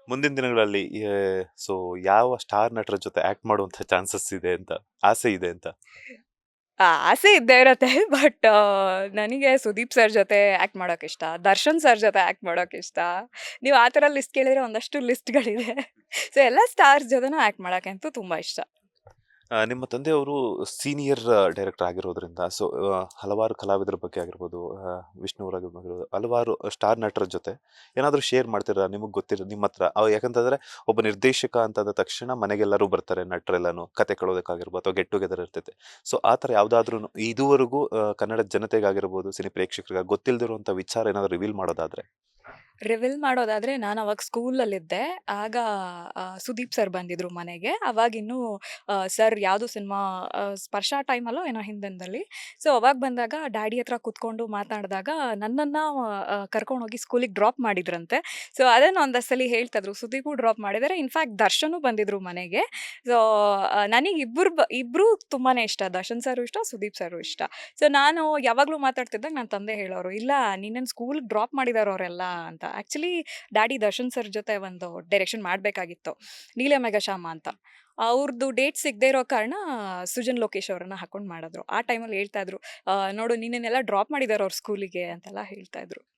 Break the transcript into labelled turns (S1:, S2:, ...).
S1: ಮುಂದಿನ ದಿನಗಳಲ್ಲಿ ಸೊ ಯಾವ ಸ್ಟಾರ್ ನಟರ ಜೊತೆ ಆಕ್ಟ್ ಮಾಡುವಂತ ಚಾನ್ಸಸ್ ಇದೆ ಅಂತ ಆಸೆ ಇದೆ ಅಂತ?
S2: ಆಸೆ ಇದ್ದೇ ಇರತ್ತೆ. ಬಟ್ ನನಗೆ ಸುದೀಪ್ ಸರ್ ಜೊತೆ ಆಕ್ಟ್ ಮಾಡೋಕಿಷ್ಟ. ದರ್ಶನ್ ಸರ್ ಜೊತೆ ಆಕ್ಟ್ ಮಾಡೋಕಿಷ್ಟ. ನೀವು ಆ ಥರ ಲಿಸ್ಟ್ ಕೇಳಿದ್ರೆ ಒಂದಷ್ಟು ಲಿಸ್ಟ್‌ಗಳಿದೆ. ಸೊ ಎಲ್ಲ ಸ್ಟಾರ್ಸ್ ಜೊತೆನೂ ಆಕ್ಟ್ ಮಾಡಕ್ಕಂತೂ ತುಂಬಾ ಇಷ್ಟ.
S1: ನಿಮ್ಮ ತಂದೆಯವರು ಸೀನಿಯರ್ ಡೈರೆಕ್ಟರ್ ಆಗಿರೋದ್ರಿಂದ ಸೊ ಹಲವಾರು ಕಲಾವಿದರ ಬಗ್ಗೆ ಆಗಿರ್ಬೋದು, ವಿಷ್ಣು ಅವ್ರ ಆಗಿರ್ಬೋದು, ಹಲವಾರು ಸ್ಟಾರ್ ನಟರ ಜೊತೆ ಏನಾದರೂ ಶೇರ್ ಮಾಡ್ತೀರಾ? ನಿಮಗೆ ಗೊತ್ತಿರೋ ನಿಮ್ಮ ಹತ್ರ ಯಾಕಂತಂದ್ರೆ ಒಬ್ಬ ನಿರ್ದೇಶಕ ಅಂತಂದ ತಕ್ಷಣ ಮನೆಗೆಲ್ಲರೂ ಬರ್ತಾರೆ ನಟರೆಲ್ಲನೂ ಕತೆ ಕೇಳೋದಕ್ಕಾಗಿರ್ಬೋದು ಅಥವಾ ಗೆಟ್ ಟುಗೆದರ್ ಇರ್ತೈತೆ. ಸೊ ಆ ಥರ ಯಾವುದಾದ್ರೂ ಇದುವರೆಗೂ ಕನ್ನಡ ಜನತೆಗಾಗಿರ್ಬೋದು, ಸಿನಿ ಪ್ರೇಕ್ಷಕರಿಗೆ ಗೊತ್ತಿಲ್ಲದಿರುವಂಥ ವಿಚಾರ ಏನಾದರೂ ರಿವೀಲ್ ಮಾಡೋದಾದ್ರೆ?
S2: ರಿವೀಲ್ ಮಾಡೋದಾದ್ರೆ ನಾನು ಅವಾಗ ಸ್ಕೂಲಲ್ಲಿದ್ದೆ. ಆಗ ಸುದೀಪ್ ಸರ್ ಬಂದಿದ್ರು ಮನೆಗೆ. ಅವಾಗಿನ್ನೂ ಸರ್ ಯಾವ್ದೋ ಸಿನಿಮಾ ಸ್ಪರ್ಶ ಟೈಮಲ್ಲೋ ಏನೋ ಹಿಂದಿನದಲ್ಲಿ. ಸೊ ಅವಾಗ ಬಂದಾಗ ಡ್ಯಾಡಿ ಹತ್ರ ಕೂತ್ಕೊಂಡು ಮಾತಾಡಿದಾಗ ನನ್ನನ್ನ ಕರ್ಕೊಂಡೋಗಿ ಸ್ಕೂಲಿಗೆ ಡ್ರಾಪ್ ಮಾಡಿದ್ರಂತೆ. ಸೊ ಅದನ್ನ ಒಂದಷ್ಟು ಸಲಿ ಹೇಳ್ತಾ ಇದ್ರು. ಸುದೀಪು ಡ್ರಾಪ್ ಮಾಡಿದ್ದಾರೆ. ಇನ್‌ಫ್ಯಾಕ್ಟ್ ದರ್ಶನು ಬಂದಿದ್ರು ಮನೆಗೆ. ಸೊ ನನಗ್ ಇಬ್ರು ತುಂಬಾನೇ ಇಷ್ಟ. ದರ್ಶನ್ ಸರು ಇಷ್ಟ, ಸುದೀಪ್ ಸರು ಇಷ್ಟ. ಸೊ ನಾನು ಯಾವಾಗ್ಲೂ ಮಾತಾಡ್ತಿದ್ದಾಗ ನನ್ನ ತಂದೆ ಹೇಳೋರು, "ಇಲ್ಲ ನಿನ್ನನ್ನ ಸ್ಕೂಲ್‌ಗೆ ಡ್ರಾಪ್ ಮಾಡಿದಾರೆ ಅವರೆಲ್ಲ" ಅಂತ. ಆಕ್ಚುಲಿ ಡ್ಯಾಡಿ ದರ್ಶನ್ ಸರ್ ಜೊತೆ ಒಂದು ಡೈರೆಕ್ಷನ್ ಮಾಡ್ಬೇಕಾಗಿತ್ತು. ನೀಲ ಮೇಘಶ್ಯಾಮ ಅಂತ. ಅವ್ರದ್ದು ಡೇಟ್ ಸಿಗದೆ ಇರೋ ಕಾರಣ ಸುಜನ್ ಲೋಕೇಶ್ ಅವರನ್ನ ಹಾಕೊಂಡು ಮಾಡಿದ್ರು. ಆ ಟೈಮಲ್ಲಿ ಹೇಳ್ತಾ ಇದ್ರು, "ನೋಡು ನಿನ್ನನ್ನೆಲ್ಲ ಡ್ರಾಪ್ ಮಾಡಿದಾರೆ ಅವ್ರು ಸ್ಕೂಲಿಗೆ" ಅಂತೆಲ್ಲ ಹೇಳ್ತಾ ಇದ್ರು.